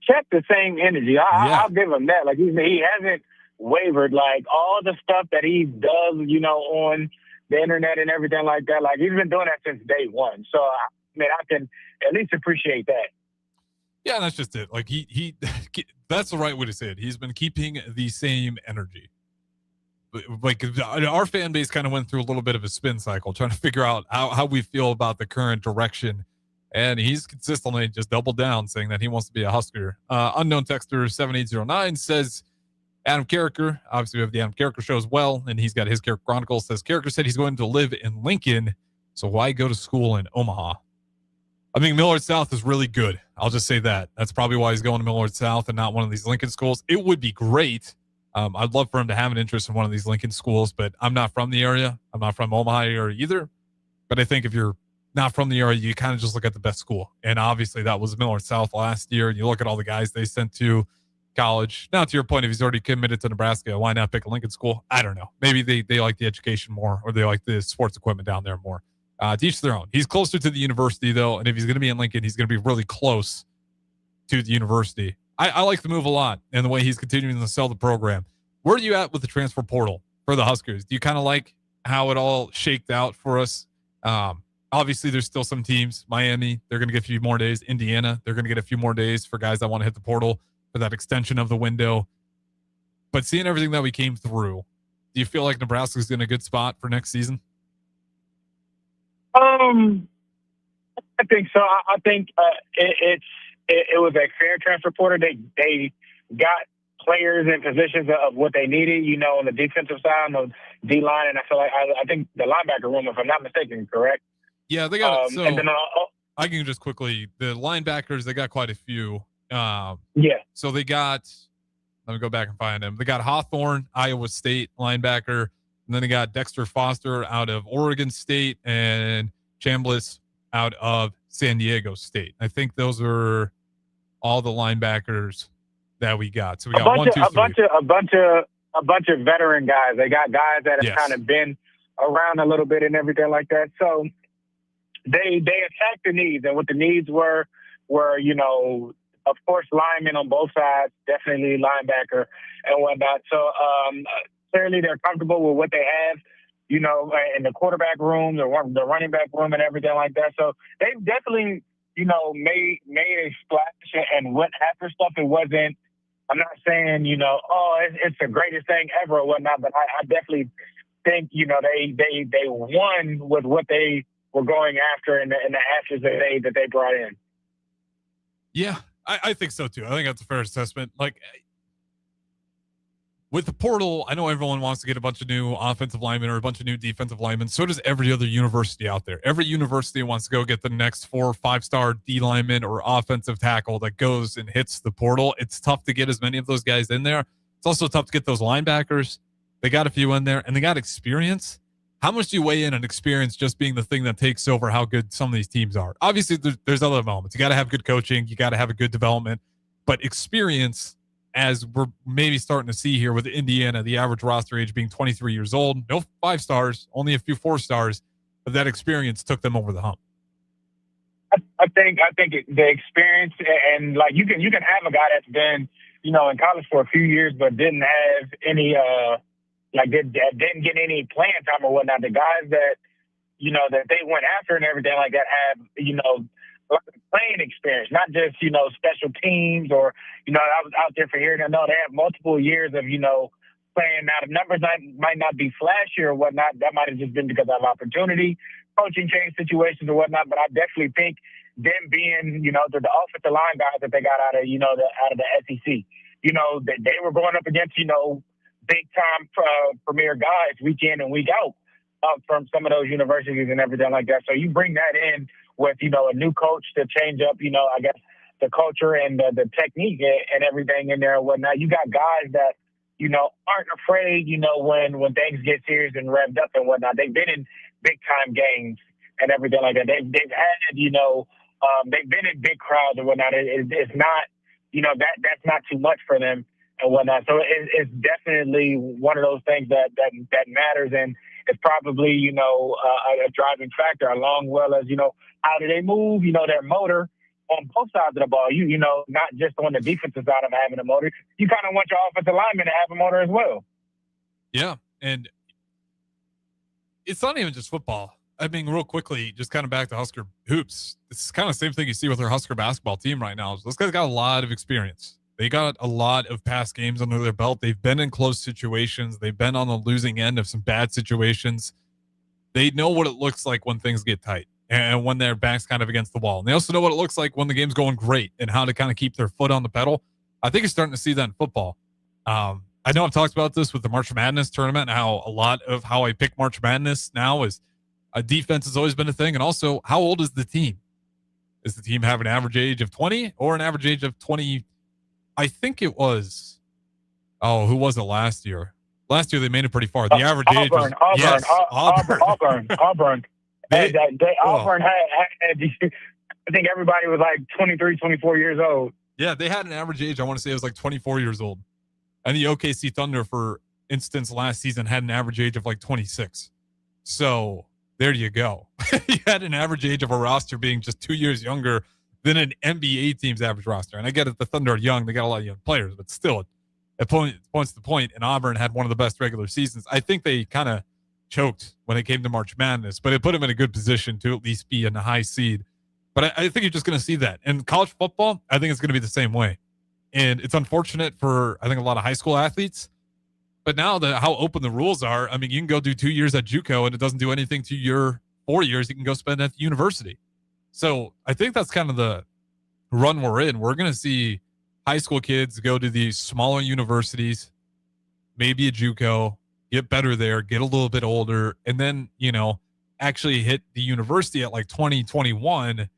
kept the same energy. I'll give him that. Like he hasn't wavered. Like all the stuff that he does, on the internet and everything like that. Like he's been doing that since day one. So I mean, I can at least appreciate that. Yeah, that's just it. Like he that's the right way to say it. He's been keeping the same energy. Like our fan base kind of went through a little bit of a spin cycle trying to figure out how we feel about the current direction. And he's consistently just doubled down, saying that he wants to be a Husker. Unknown texter 7809 says, Adam Carricker, obviously we have the Adam Carricker show as well, and he's got his Carricker Chronicles, says Carricker said he's going to live in Lincoln, so why go to school in Omaha? I mean, Millard South is really good. I'll just say that. That's probably why he's going to Millard South and not one of these Lincoln schools. It would be great. I'd love for him to have an interest in one of these Lincoln schools, but I'm not from the area. I'm not from Omaha area either. But I think if you're not from the area, you kind of just look at the best school. And obviously that was Millard South last year. You look at all the guys they sent to college. Now, to your point, if he's already committed to Nebraska, why not pick a Lincoln school? I don't know. Maybe they like the education more, or they like the sports equipment down there more. To each their own. He's closer to the university, though, and if he's going to be in Lincoln, he's going to be really close to the university. I like the move a lot, and the way he's continuing to sell the program. Where are you at with the transfer portal for the Huskers? Do you kind of like how it all shaked out for us? Obviously, there's still some teams. Miami, they're going to get a few more days. Indiana, they're going to get a few more days for guys that want to hit the portal for that extension of the window. But seeing everything that we came through, do you feel like Nebraska's in a good spot for next season? I think so. I think it was a fair transfer portal. They got players in positions of what they needed, on the defensive side, on the D-line, and I feel like I think the linebacker room, if I'm not mistaken, correct? Yeah, they got and then, I can just quickly, the linebackers, they got quite a few. Yeah. So they got, let me go back and find them. They got Hawthorne, Iowa State linebacker. And then they got Dexter Foster out of Oregon State and Chambliss out of San Diego State. I think those are all the linebackers that we got. So we got a bunch of veteran guys. They got guys that have kind of been around a little bit and everything like that. So they attacked the needs, and what the needs were, of course, linemen on both sides, definitely linebacker and whatnot. So clearly they're comfortable with what they have, in the quarterback room, the running back room, and everything like that. So they've definitely, made a splash and went after stuff. It wasn't. I'm not saying, it's the greatest thing ever or whatnot, but I definitely think, they won with what they were going after and the actions that they brought in. Yeah, I think so too. I think that's a fair assessment. Like, with the portal, I know everyone wants to get a bunch of new offensive linemen or a bunch of new defensive linemen. So does every other university out there. Every university wants to go get the next 4 or 5-star D lineman or offensive tackle that goes and hits the portal. It's tough to get as many of those guys in there. It's also tough to get those linebackers. They got a few in there, and they got experience. How much do you weigh in on experience just being the thing that takes over how good some of these teams are? Obviously, there's other moments. You got to have good coaching. You got to have a good development. But experience, as we're maybe starting to see here with Indiana, the average roster age being 23 years old, no 5 stars, only a few 4 stars, but that experience took them over the hump. I think the experience, and like you can have a guy that's been, in college for a few years, but didn't have any, didn't get any playing time or whatnot. The guys that, that they went after and everything like that have, playing experience, not just, special teams or, I was out there for here. No, they have multiple years of, playing. Now, the numbers might not be flashy or whatnot. That might have just been because of opportunity, coaching change situations or whatnot. But I definitely think them being, the offensive line guys that they got out of, out of the SEC, that they were going up against, big time premier guys week in and week out from some of those universities and everything like that. So you bring that in with, a new coach to change up, I guess, the culture and the technique and everything in there and whatnot. You got guys that, aren't afraid, when things get serious and revved up and whatnot. They've been in big time games and everything like that. They've had, they've been in big crowds and whatnot. It's not, that's not too much for them and whatnot. So it's definitely one of those things that matters, and it's probably, a driving factor, along well as, how do they move, their motor on both sides of the ball. Not just on the defensive side of having a motor. You kind of want your offensive lineman to have a motor as well. Yeah, and it's not even just football. I mean, real quickly, just kind of back to Husker hoops. It's kind of the same thing you see with our Husker basketball team right now. Those guys got a lot of experience. They got a lot of past games under their belt. They've been in close situations. They've been on the losing end of some bad situations. They know what it looks like when things get tight and when their back's kind of against the wall. And they also know what it looks like when the game's going great and how to kind of keep their foot on the pedal. I think you're starting to see that in football. I know I've talked about this with the March Madness tournament, and how a lot of how I pick March Madness now is a defense has always been a thing. And also, how old is the team? Does the team have an average age of 20 or an average age of 20? I think it was, who was it last year? Last year, they made it pretty far. The average age was Auburn. Auburn. Auburn had, I think everybody was like 23, 24 years old. Yeah, they had an average age, I want to say it was like 24 years old. And the OKC Thunder, for instance, last season had an average age of like 26. So there you go. You had an average age of a roster being just 2 years younger than an NBA team's average roster. And I get it, the Thunder are young. They got a lot of young players, but still, it points to the point. And Auburn had one of the best regular seasons. I think they kind of choked when it came to March Madness, but it put them in a good position to at least be in the high seed. But I think you're just going to see that. And college football, I think it's going to be the same way. And it's unfortunate for, I think, a lot of high school athletes. But now how open the rules are, I mean, you can go do 2 years at JUCO and it doesn't do anything to your 4 years you can go spend at the university. So I think that's kind of the run we're in. We're going to see high school kids go to these smaller universities, maybe a JUCO, get better there, get a little bit older, and then, actually hit the university at like 20, 21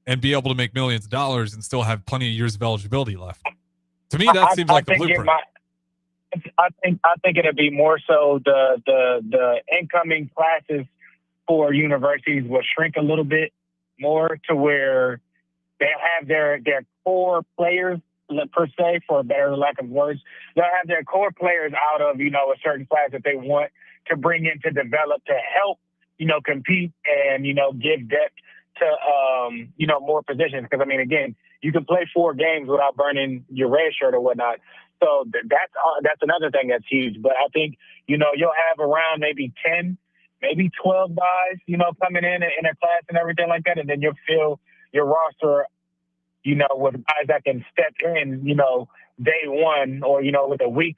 and be able to make millions of dollars and still have plenty of years of eligibility left. To me, that seems like the blueprint. I think it'll be more so the incoming classes for universities will shrink a little bit, more to where they'll have their core players, per se, for a better lack of words. They'll have their core players out of, a certain class that they want to bring in to develop, to help, compete and, give depth to, more positions. Because, again, you can play 4 games without burning your red shirt or whatnot. So that's another thing that's huge. But I think, you'll have around maybe 10, maybe 12 guys, coming in a class and everything like that. And then you'll fill your roster, with guys that can step in, day one or, with a week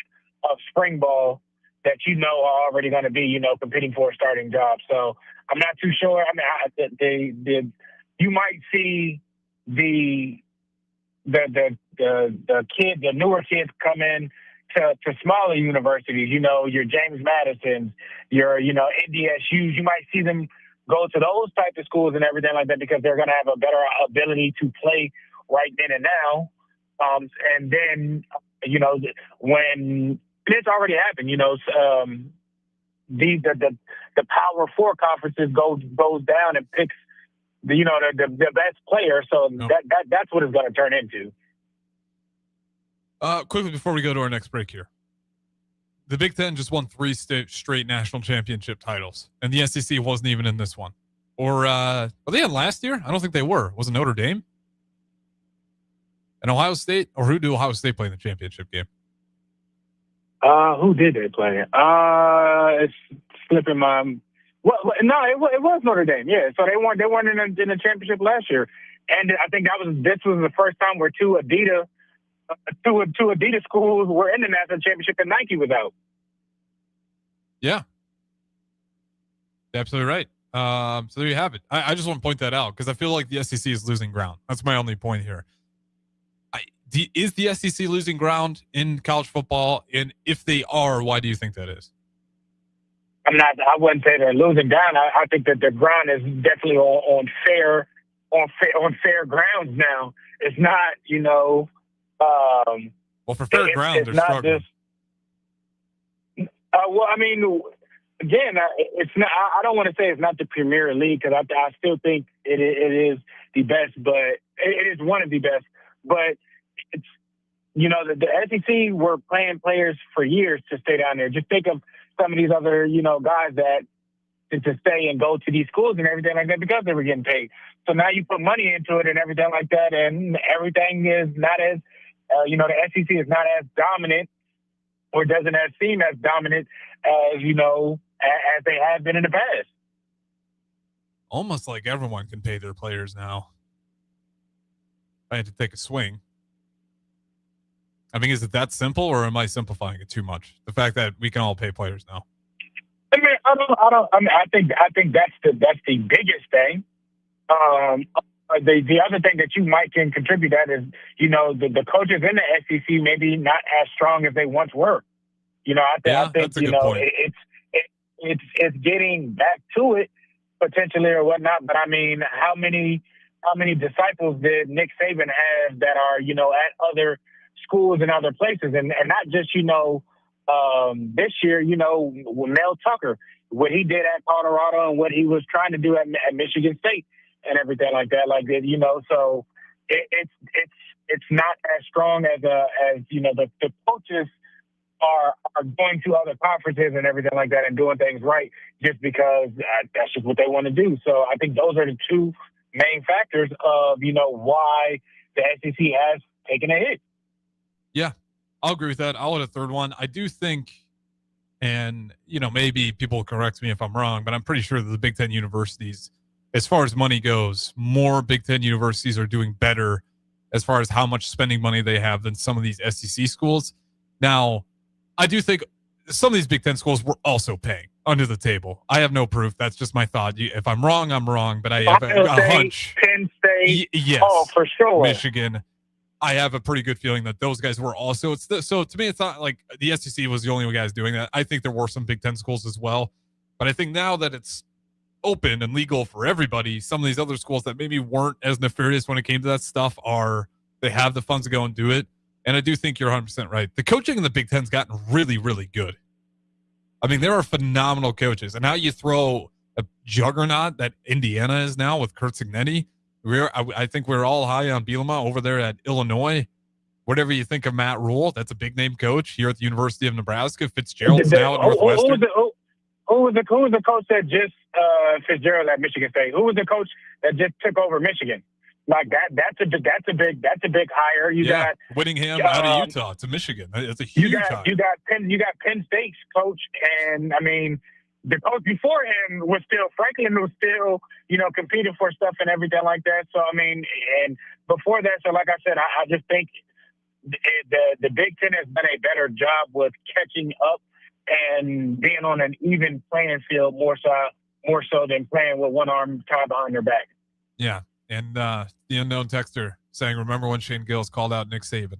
of spring ball that are already going to be, competing for a starting job. So I'm not too sure. You might see the kids, the newer kids come in to smaller universities, your James Madisons, your, NDSUs. You might see them go to those type of schools and everything like that because they're going to have a better ability to play right then and now. And then, when it's already happened, the Power 4 conferences goes down and picks the best player. So that's what it's going to turn into. Quickly before we go to our next break here, the Big Ten just won 3 straight national championship titles, and the SEC wasn't even in this one. Or were they in last year? I don't think they were. Was it Notre Dame and Ohio State? Or who did Ohio State play in the championship game? Who did they play? It's slipping my. Well, no, it was Notre Dame. Yeah, so they weren't in the championship last year, and I think this was the first time where two Adidas schools were in the national championship and Nike was out. Yeah, absolutely right. So there you have it. I just want to point that out because I feel like the SEC is losing ground. That's my only point here. Is the SEC losing ground in college football? And if they are, why do you think that is? I wouldn't say they're losing ground. I think that their ground is definitely on fair grounds now. It's not, well, for fair ground, they're struggling. Again, it's not. I don't want to say it's not the Premier League because I still think it is the best, but it is one of the best. But it's the SEC were playing players for years to stay down there. Just think of some of these other guys that to stay and go to these schools and everything like that because they were getting paid. So now you put money into it and everything like that, and everything is not as the SEC is not as dominant or doesn't seem as dominant as as they have been in the past. Almost like everyone can pay their players now. I had to take a swing. Is it that simple, or am I simplifying it too much? The fact that we can all pay players now. I think that's the biggest thing. The other thing that you might can contribute that is, the coaches in the SEC maybe not as strong as they once were. I think it's getting back to it potentially or whatnot. But how many disciples did Nick Saban have that are at other schools and other places, and not just this year with Mel Tucker, what he did at Colorado and what he was trying to do at Michigan State and everything like that, so it's not as strong as the coaches are going to other conferences and everything like that and doing things right just because that's just what they want to do. So I think those are the two main factors of why the SEC has taken a hit. Yeah, I'll agree with that. I'll add a third one. I do think, and maybe people will correct me if I'm wrong, but I'm pretty sure that the Big Ten universities, as far as money goes, more Big Ten universities are doing better as far as how much spending money they have than some of these SEC schools. Now, I do think some of these Big Ten schools were also paying under the table. I have no proof. That's just my thought. If I'm wrong, I'm wrong, but I have a hunch. Penn State. Yes. Oh, for sure. Michigan. I have a pretty good feeling that those guys were also. So to me, it's not like the SEC was the only guys doing that. I think there were some Big Ten schools as well. But I think now that it's open and legal for everybody, some of these other schools that maybe weren't as nefarious when it came to that stuff they have the funds to go and do it. And I do think you're 100% right. The coaching in the Big Ten's gotten really, really good. There are phenomenal coaches. And now you throw a juggernaut that Indiana is now with Kurt Cignetti. I think we're all high on Bielema over there at Illinois. Whatever you think of Matt Rule, that's a big name coach here at the University of Nebraska. Fitzgerald's now at Northwestern. Who was the coach that just Fitzgerald at Michigan State? Who was the coach that just took over Michigan? Like that. That's a big hire. You got Whittingham out of Utah to Michigan. It's a huge hire. You got Penn State's coach, and I mean, the coach before him was still Franklin was still competing for stuff and everything like that. So I mean, and before that, so like I said, I just think the Big Ten has done a better job with catching up and being on an even playing field more so than playing with one arm tied behind their back. Yeah. And the unknown texter saying, remember when Shane Gillis called out Nick Saban?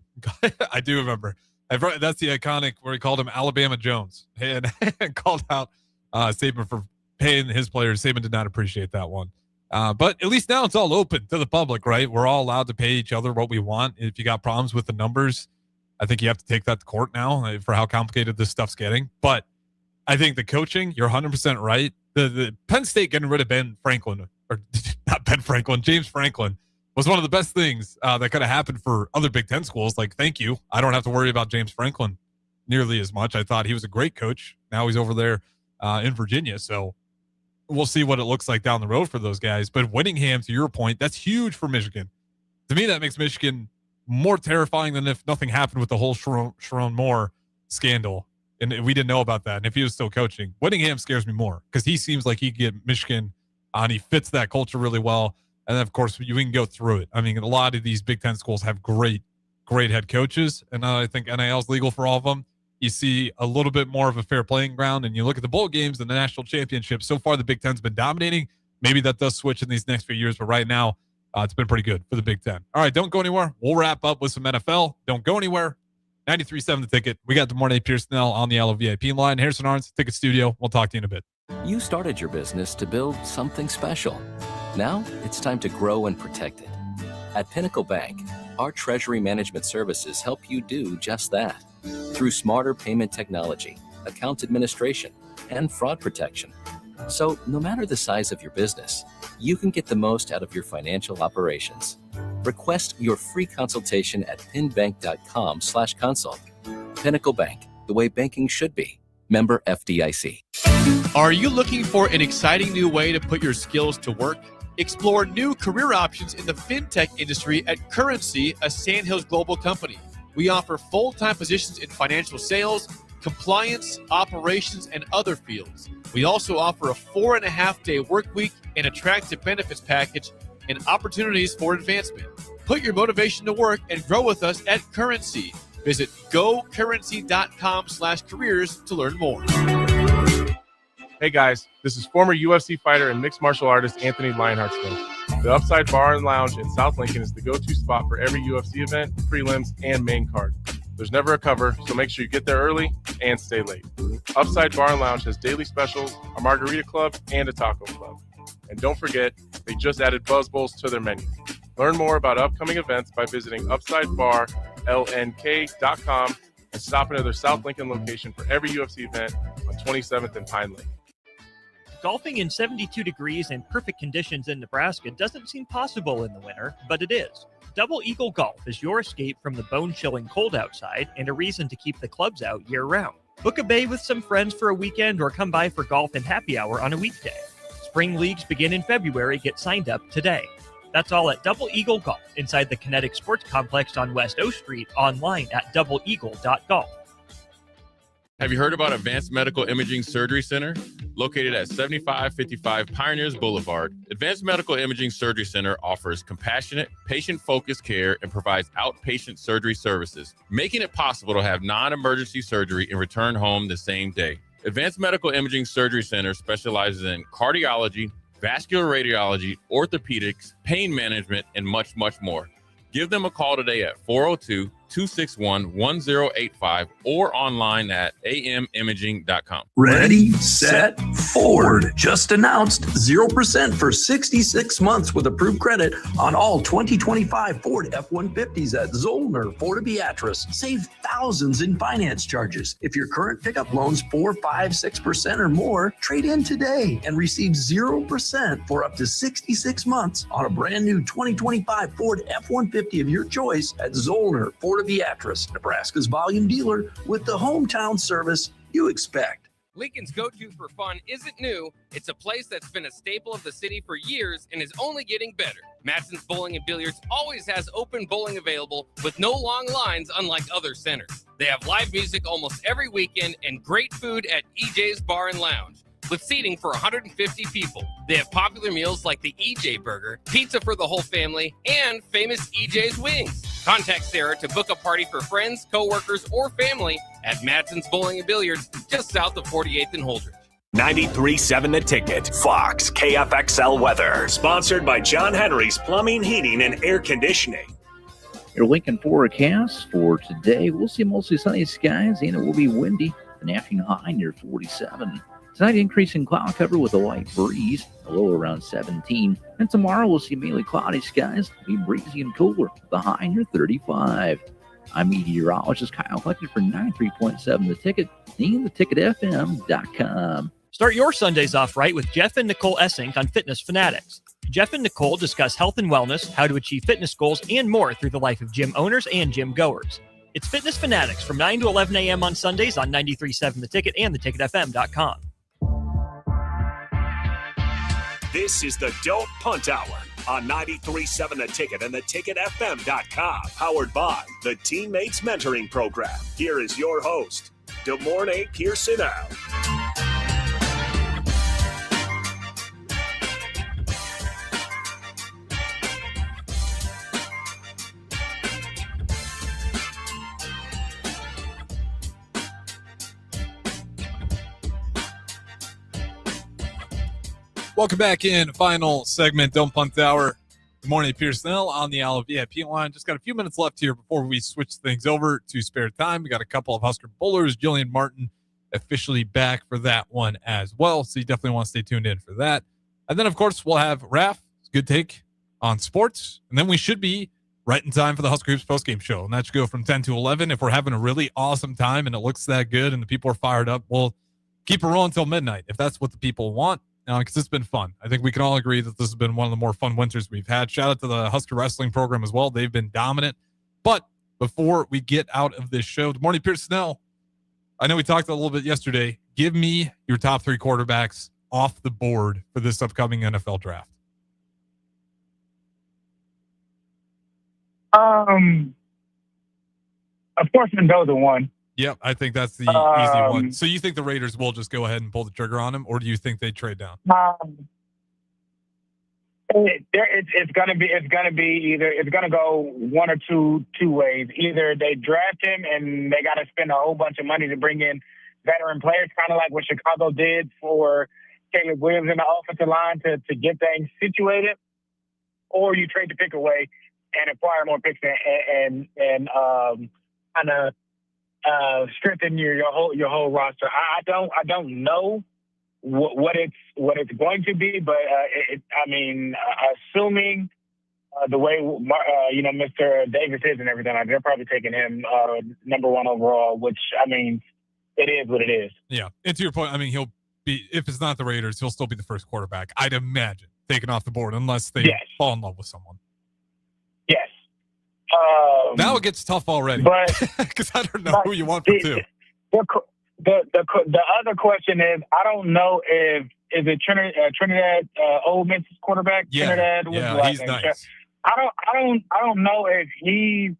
I do remember. That's the iconic where he called him Alabama Jones and called out Saban for paying his players. Saban did not appreciate that one. But at least now it's all open to the public, right? We're all allowed to pay each other what we want. If you got problems with the numbers, I think you have to take that to court now for how complicated this stuff's getting. But I think the coaching, you're 100% right. The Penn State getting rid of Ben Franklin, or not Ben Franklin, James Franklin, was one of the best things that could have happened for other Big Ten schools. Like, thank you. I don't have to worry about James Franklin nearly as much. I thought he was a great coach. Now he's over there in Virginia. So we'll see what it looks like down the road for those guys. But Whittingham, to your point, that's huge for Michigan. To me, that makes Michigan more terrifying than if nothing happened with the whole Sharon Moore scandal. And we didn't know about that. And if he was still coaching, Whittingham scares me more because he seems like he could get Michigan and he fits that culture really well. And then, of course, we can go through it. I mean, a lot of these Big Ten schools have great head coaches. And I think NIL is legal for all of them. You see a little bit more of a fair playing ground. And you look at the bowl games and the national championship. So far, the Big Ten's been dominating. Maybe that does switch in these next few years. But right now, it's been pretty good for the Big Ten. All right, don't go anywhere. We'll wrap up with some NFL. Don't go anywhere. 93.7 The Ticket. We got DeMornay Pierson-El on the LO VIP line. Harrison Arns, Ticket Studio. We'll talk to you in a bit. You started your business to build something special. Now it's time to grow and protect it. At Pinnacle Bank, our treasury management services help you do just that. Through smarter payment technology, account administration, and fraud protection. So no matter the size of your business, you can get the most out of your financial operations. Request your free consultation at pinbank.com/consult. Pinnacle Bank, the way banking should be. Member FDIC. Are you looking for an exciting new way to put your skills to work? Explore new career options in the fintech industry at Currency, a Sandhills global company. We offer full-time positions in financial sales, compliance, operations, and other fields. We also offer a 4.5-day work week, an attractive benefits package, and opportunities for advancement. Put your motivation to work and grow with us at Currency. Visit gocurrency.com/careers to learn more. Hey guys, this is former UFC fighter and mixed martial artist Anthony Lionheart Smith. The Upside Bar and Lounge in South Lincoln is the go-to spot for every UFC event, prelims, and main card. There's never a cover, so make sure you get there early and stay late. Upside Bar and Lounge has daily specials, a margarita club, and a taco club. And don't forget, they just added Buzz Bowls to their menu. Learn more about upcoming events by visiting UpsideBarLNK.com and stop into their South Lincoln location for every UFC event on 27th and Pine Lake. Golfing in 72 degrees and perfect conditions in Nebraska doesn't seem possible in the winter, but it is. Double Eagle Golf is your escape from the bone-chilling cold outside and a reason to keep the clubs out year-round. Book a bay with some friends for a weekend or come by for golf and happy hour on a weekday. Spring leagues begin in February. Get signed up today. That's all at Double Eagle Golf inside the Kinetic Sports Complex on West O Street, online at doubleeagle.golf. Have you heard about Advanced Medical Imaging Surgery Center? Located at 7555 Pioneers Boulevard, Advanced Medical Imaging Surgery Center offers compassionate, patient-focused care and provides outpatient surgery services, making it possible to have non-emergency surgery and return home the same day. Advanced Medical Imaging Surgery Center specializes in cardiology, vascular radiology, orthopedics, pain management, and much, much more. Give them a call today at 261-1085 or online at amimaging.com. Ready, set, forward. Just announced 0% for 66 months with approved credit on all 2025 Ford F-150s at Zollner, Fort Beatrice. Save thousands in finance charges. If your current pickup loan's 4, 5, 6% or more, trade in today and receive 0% for up to 66 months on a brand new 2025 Ford F-150 of your choice at Zollner, Fort Beatrice, Nebraska's volume dealer with the hometown service you expect. Lincoln's go-to for fun isn't new. It's a place that's been a staple of the city for years and is only getting better. Matson's Bowling and Billiards always has open bowling available with no long lines, unlike other centers. They have live music almost every weekend and great food at EJ's Bar and Lounge, with seating for 150 people. They have popular meals like the EJ Burger, pizza for the whole family, and famous EJ's Wings. Contact Sarah to book a party for friends, coworkers, or family at Madson's Bowling and Billiards, just south of 48th and Holdridge. 93.7 The Ticket, Fox, KFXL weather. Sponsored by John Henry's Plumbing, Heating, and Air Conditioning. Your Lincoln forecast for today, we'll see mostly sunny skies, and it will be windy. An afternoon high near 47. Tonight, increasing cloud cover with a light breeze, a low around 17. And tomorrow, we'll see mainly cloudy skies, be breezy and cooler, the high near 35. I'm meteorologist Kyle Hutton for 93.7 The Ticket and theticketfm.com. Start your Sundays off right with Jeff and Nicole Essink on Fitness Fanatics. Jeff and Nicole discuss health and wellness, how to achieve fitness goals, and more through the life of gym owners and gym goers. It's Fitness Fanatics from 9 to 11 a.m. on Sundays on 93.7 The Ticket and theticketfm.com. This is the Don't Punt Hour on 93.7 The Ticket and theticketfm.com. Powered by the Teammates Mentoring Program. Here is your host, DeMornay Pierson-El. Welcome back in. Final segment, Don't Punt Hour. Good morning, Pierson-El on the Allo VIP line. Just got a few minutes left here before we switch things over to spare time. We got a couple of Husker bowlers. Jillian Martin officially back for that one as well. So you definitely want to stay tuned in for that. And then, of course, we'll have Raph, good take on sports. And then we should be right in time for the Husker Hoops postgame show. And that should go from 10 to 11. If we're having a really awesome time and it looks that good and the people are fired up, we'll keep it rolling until midnight if that's what the people want. Because it's been fun. I think we can all agree that this has been one of the more fun winters we've had. Shout out to the Husker Wrestling program as well. They've been dominant. But before we get out of this show, good morning, Pierson-El. I know we talked a little bit yesterday. Give me your top 3 quarterbacks off the board for this upcoming NFL draft. Of course, Mendoza won. Yep, I think that's the easy one. So you think the Raiders will just go ahead and pull the trigger on him, or do you think they trade down? It's gonna be either it's gonna go one or two ways. Either they draft him and they got to spend a whole bunch of money to bring in veteran players, kind of like what Chicago did for Caleb Williams in the offensive line to get things situated, or you trade the pick away and acquire more picks and kind of strengthen your whole roster. I don't know what it's going to be, but assuming the way Mr. Davis is and everything, they're probably taking him number 1 overall. Which it is what it is. Yeah, and to your point, he'll be, if it's not the Raiders, he'll still be the first quarterback, I'd imagine, taken off the board unless they fall in love with someone. Yes. Now it gets tough already, because I don't know who you want for 2. The other question is, I don't know if is it Trinidad Ole Miss quarterback. Yeah, Trinidad he's nice. I don't know if he's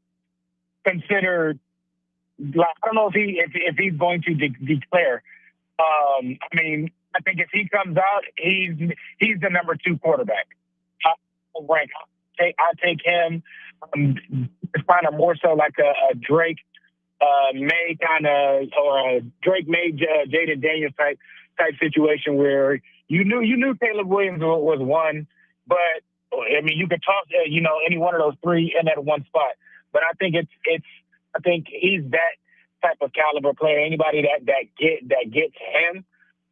considered. I don't know if he's going to declare. I think if he comes out, he's the number 2 quarterback. I take him. It's kind of more so like a Drake May kind of, or a Drake May Jaden Daniels type situation where you knew Caleb Williams was one, but you could toss any one of those 3 in that one spot. But I think it's I think he's that type of caliber player. Anybody that gets him,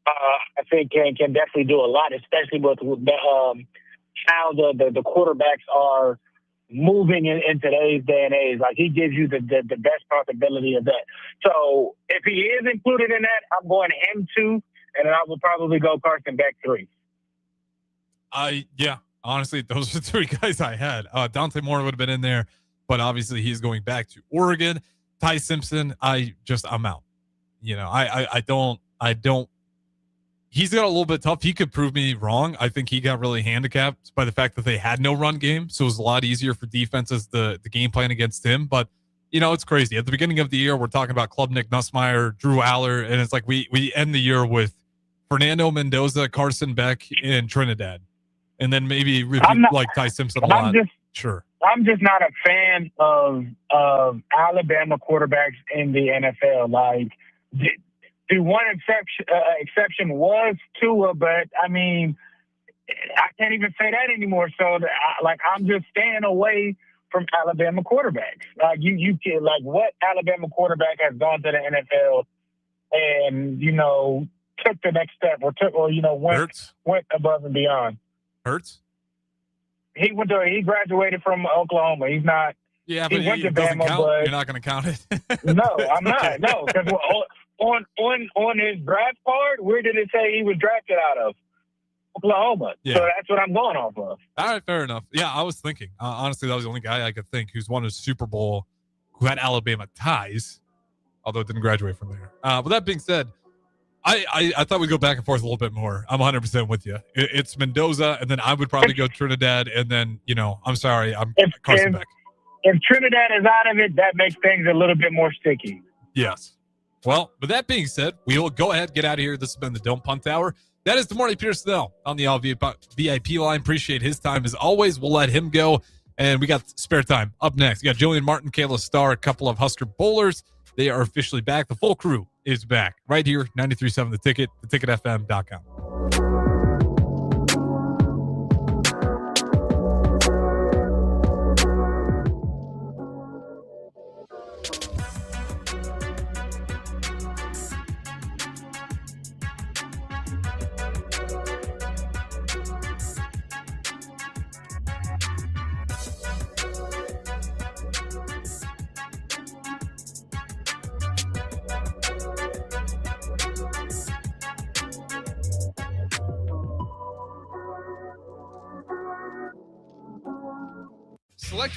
I think can definitely do a lot, especially with how the quarterbacks are moving in today's day and age. Like, he gives you the best possibility of that. So if he is included in that, I'm going him 2, and then I will probably go Carson Beck 3. Yeah, honestly, those are 3 guys I had. Dante Moore would have been in there, but obviously he's going back to Oregon. Ty Simpson, I'm out. You know, I don't. He's got a little bit tough. He could prove me wrong. I think he got really handicapped by the fact that they had no run game, so it was a lot easier for defenses the game plan against him. But you know, it's crazy. At the beginning of the year, we're talking about Klubnik, Nussmeier, Drew Aller, and it's like we end the year with Fernando Mendoza, Carson Beck, and Trinidad, and then maybe like Ty Simpson a lot. Sure. I'm just not a fan of Alabama quarterbacks in the NFL. Like, the one exception was Tua, but I mean, I can't even say that anymore. So, I'm just staying away from Alabama quarterbacks. Like, you can, like, what Alabama quarterback has gone to the NFL and, you know, took the next step went above and beyond? Hurts? He graduated from Oklahoma. He's not. Yeah, but he went to doesn't Bama, count. but You're not going to count it. No, I'm not. No, because on his draft card, where did it say he was drafted out of? Oklahoma. Yeah. So that's what I'm going off of. All right, fair enough. Yeah, I was thinking. Honestly, that was the only guy I could think who's won a Super Bowl who had Alabama ties, although it didn't graduate from there. But that being said, I thought we'd go back and forth a little bit more. I'm 100% with you. It's Mendoza, and then I would probably go Trinidad, and then, you know, I'm sorry, I'm Carson Beck. If Trinidad is out of it, that makes things a little bit more sticky. Yes. Well, with that being said, we will go ahead, get out of here. This has been the Don't Punt Hour. That is the morning Pierson-El on the All VIP line. Appreciate his time as always. We'll let him go, and we got spare time. Up next, we got Julian Martin, Kayla Starr, a couple of Husker bowlers. They are officially back. The full crew is back right here, 93.7 The Ticket, theticketfm.com. Select